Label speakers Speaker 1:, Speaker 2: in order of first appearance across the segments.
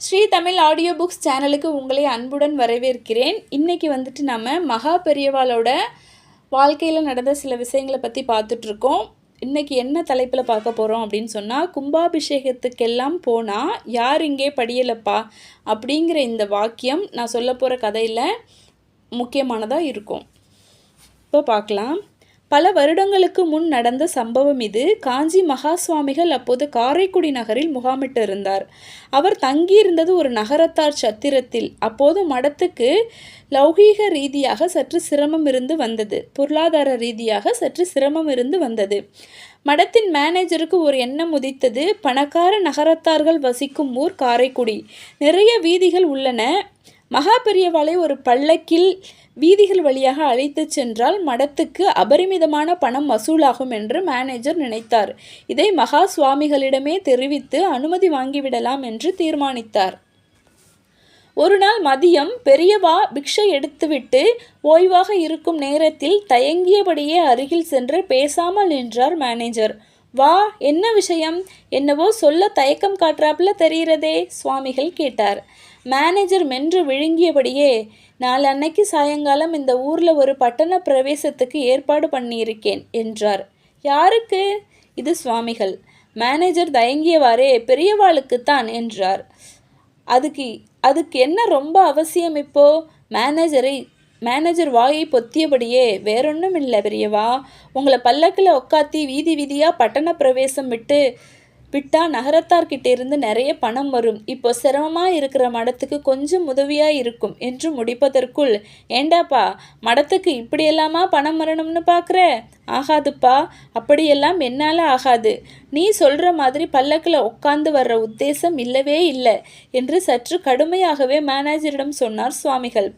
Speaker 1: Sri Tamil audio books சேனலுக்கு உங்களை அன்புடன் வரவேற்கிறேன். இன்றைக்கி வந்துட்டு நம்ம மகா பெரியவாளோட வாழ்க்கையில் நடந்த சில விஷயங்களை பற்றி பார்த்துட்ருக்கோம். இன்றைக்கி என்ன தலைப்பில் பார்க்க போகிறோம் அப்படின்னு சொன்னால், கும்பாபிஷேகத்துக்கெல்லாம் போனால் யார் இங்கே படியலப்பா அப்படிங்கிற இந்த வாக்கியம் நான் சொல்ல போகிற கதையில் முக்கியமானதாக இருக்கும். இப்போ பார்க்கலாம். பல வருடங்களுக்கு முன் நடந்த சம்பவம் இது. காஞ்சி மகா சுவாமிகள் அப்போது காரைக்குடி நகரில் முகாமிட்டு இருந்தார். அவர் தங்கியிருந்தது ஒரு நகரத்தார் சத்திரத்தில். அப்போது மடத்துக்கு லௌகீக ரீதியாக சற்று சிரமம் இருந்து வந்தது. பொருளாதார ரீதியாக சற்று சிரமம் இருந்து வந்தது. மடத்தின் மேனேஜருக்கு ஒரு எண்ணம் உதித்தது. பணக்கார நகரத்தார்கள் வசிக்கும் ஊர் காரைக்குடி. நிறைய வீதிகள் உள்ளன. மகா பெரியவாளை ஒரு பல்லக்கில் வீதிகள் வழியாக அழைத்து சென்றால் மடத்துக்கு அபரிமிதமான பணம் வசூலாகும் என்று மேனேஜர் நினைத்தார். இதை மகா சுவாமிகளிடமே தெரிவித்து அனுமதி வாங்கிவிடலாம் என்று தீர்மானித்தார். ஒரு நாள் மதியம் பெரியவா பிக்ஷை எடுத்துவிட்டு ஓய்வாக இருக்கும் நேரத்தில் தயங்கியபடியே அருகில் சென்று பேசாமல் நின்றார் மேனேஜர். வா, என்ன விஷயம்? என்னவோ சொல்ல தயக்கம் காட்டுறாப்புல தெரிகிறதே, சுவாமிகள் கேட்டார். மேனேஜர் மென்று விழுங்கியபடியே, நாளன்னைக்கு சாயங்காலம் இந்த ஊரில் ஒரு பட்டண பிரவேசத்துக்கு ஏற்பாடு பண்ணியிருக்கேன் என்றார். யாருக்கு? இது சுவாமிகள். மேனேஜர் தயங்கியவாறே, பெரியவாளுக்குத்தான் என்றார். அதுக்கு என்ன ரொம்ப அவசியம் இப்போ? மேனேஜர் வாயை பொத்தியபடியே, வேறொன்றும் இல்லை பெரியவா, உங்களை பல்லக்கில் உட்காத்தி வீதி வீதியாக பட்டண பிரவேசம் விட்டா நகரத்தார்கிட்ட இருந்து நிறைய பணம் வரும். இப்போ சிரமமாக இருக்கிற மடத்துக்கு கொஞ்சம் உதவியாக இருக்கும் என்று முடிப்பதற்குள், ஏண்டாப்பா, மடத்துக்கு இப்படியெல்லாமா பணம் வரணும்னு பார்க்குற? ஆகாதுப்பா, அப்படியெல்லாம் என்னால் ஆகாது. நீ சொல்கிற மாதிரி பல்லக்கில் உட்காந்து வர்ற உத்தேசம் இல்லவே இல்லை என்று சற்று கடுமையாகவே மேனேஜரிடம் சொன்னார் சுவாமிகள்.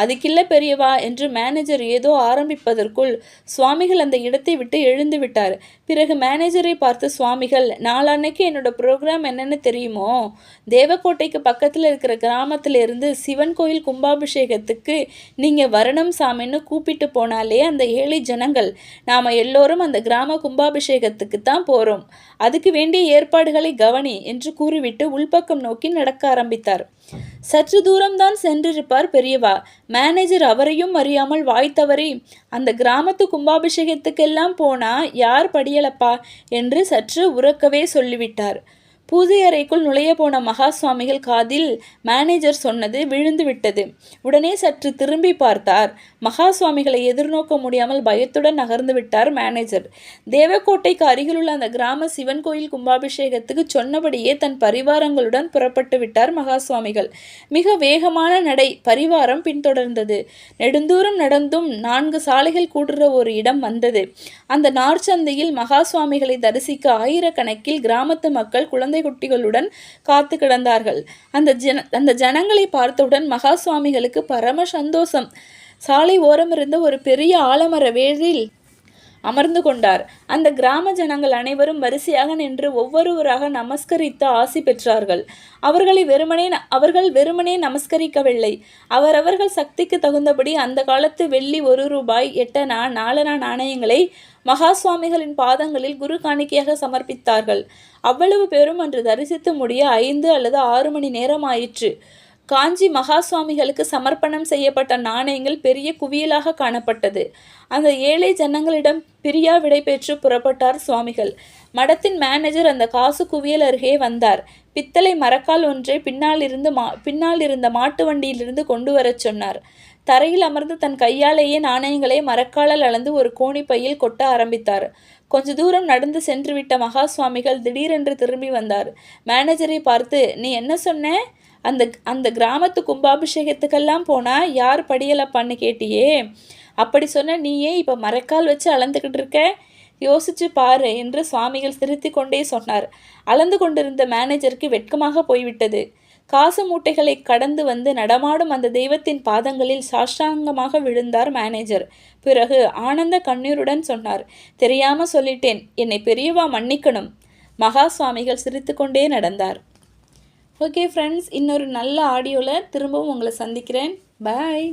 Speaker 1: அதுக்கில்ல பெரியவா என்று மேனேஜர் ஏதோ ஆரம்பிப்பதற்குள் சுவாமிகள் அந்த இடத்தை விட்டு எழுந்து விட்டார். பிறகு மேனேஜரை பார்த்து சுவாமிகள், நாளான்னைக்கு என்னோட ப்ரோக்ராம் என்னன்னு தெரியுமோ? தேவக்கோட்டைக்கு பக்கத்தில் இருக்கிற கிராமத்திலிருந்து சிவன் கோயில் கும்பாபிஷேகத்துக்கு நீங்கள் வரணும் சாமின்னு கூப்பிட்டு போனாலே அந்த ஏழை ஜனங்கள், நாம் எல்லோரும் அந்த கிராம கும்பாபிஷேகத்துக்கு தான் போகிறோம், அதுக்கு வேண்டிய ஏற்பாடுகளை கவனி என்று கூறிவிட்டு உள்பக்கம் நோக்கி நடக்க ஆரம்பித்தார். சற்று தூரம்தான் சென்றிருப்பார் பெரியவா. மேனேஜர் அவரையும் அறியாமல் வாய் தவறி, அந்த கிராமத்து கும்பாபிஷேகத்துக்கெல்லாம் போனா யார் படியலப்பா என்று சற்று உரக்கவே சொல்லிவிட்டார். பூஜை அறைக்குள் நுழைய போன மகா சுவாமிகள் காதில் மேனேஜர் சொன்னது விழுந்து விட்டது. உடனே சற்று திரும்பி பார்த்தார். மகா சுவாமிகளை எதிர்நோக்க முடியாமல் பயத்துடன் நகர்ந்து விட்டார் மேனேஜர். தேவக்கோட்டைக்கு அருகிலுள்ள அந்த கிராம சிவன் கோயில் கும்பாபிஷேகத்துக்கு சொன்னபடியே தன் பரிவாரங்களுடன் புறப்பட்டு விட்டார் மகா சுவாமிகள். மிக வேகமான நடை. பரிவாரம் பின்தொடர்ந்தது. நெடுந்தூரம் நடந்தும் 4 சாலைகள் கூடுற ஒரு இடம் வந்தது. அந்த நார்ச்சந்தையில் மகா சுவாமிகளை தரிசிக்க ஆயிரக்கணக்கில் கிராமத்து மக்கள் குழந்தை குட்டிகளுடன் காத்து கிடந்தார்கள். அந்த ஜனங்களை பார்த்தவுடன் மகா சுவாமிகளுக்கு பரம சந்தோஷம். சாலை ஓரம் இருந்த ஒரு பெரிய ஆலமர வேரில் அமர்ந்து கொண்டார். அந்த கிராம ஜனங்கள் அனைவரும் வரிசையாக நின்று ஒவ்வொருவராக நமஸ்கரித்து ஆசி பெற்றார்கள். அவர்கள் வெறுமனே நமஸ்கரிக்கவில்லை. அவரவர்கள் சக்திக்கு தகுந்தபடி அந்த காலத்து வெள்ளி 1 ரூபாய், 8 அணா, 4 அணா நாணயங்களை மகா சுவாமிகளின் பாதங்களில் குரு காணிக்கையாக சமர்ப்பித்தார்கள். அவ்வளவு பேரும் அன்று தரிசித்து முடிய 5 அல்லது 6 மணி நேரம் ஆயிற்று. காஞ்சி மகா சுவாமிகளுக்கு சமர்ப்பணம் செய்யப்பட்ட நாணயங்கள் பெரிய குவியலாக காணப்பட்டது. அந்த ஏழை ஜனங்களிடம் பிரியா விடை பெற்று புறப்பட்டார் சுவாமிகள். மடத்தின் மேனேஜர் அந்த காசு குவியல் அருகே வந்தார். பித்தளை மரக்கால் ஒன்றை பின்னால் இருந்த மாட்டு வண்டியிலிருந்து கொண்டு வரச் சொன்னார். தரையில் அமர்ந்து தன் கையாலேயே நாணயங்களை மரக்காலால் அளந்து ஒரு கோணிப்பையில் கொட்ட ஆரம்பித்தார். கொஞ்ச தூரம் நடந்து சென்று விட்ட மகா சுவாமிகள் திடீரென்று திரும்பி வந்தார். மேனேஜரை பார்த்து, நீ என்ன சொன்ன? அந்த கிராமத்து கும்பாபிஷேகத்துக்கெல்லாம் போனால் யார் படியலப்பான்னு கேட்டியே, அப்படி சொன்ன நீயே இப்போ மரக்கால் வச்சு அளந்துக்கிட்டு இருக்க? யோசிச்சு பாரு என்று சுவாமிகள் சிரித்து கொண்டே சொன்னார். அளந்து கொண்டிருந்த மேனேஜருக்கு வெட்கமாக போய்விட்டது. காசு மூட்டைகளை கடந்து வந்து நடமாடும் அந்த தெய்வத்தின் பாதங்களில் சாஷ்டாங்கமாக விழுந்தார் மேனேஜர். பிறகு ஆனந்த கண்ணீருடன் சொன்னார், தெரியாம சொல்லிட்டேன், என்னை பெரியவா மன்னிக்கணும். மகா சுவாமிகள் சிரித்து கொண்டே நடந்தார். ஓகே ஃப்ரெண்ட்ஸ், இன்னொரு நல்ல ஆடியோவில் திரும்பவும் உங்களை சந்திக்கிறேன். பாய்.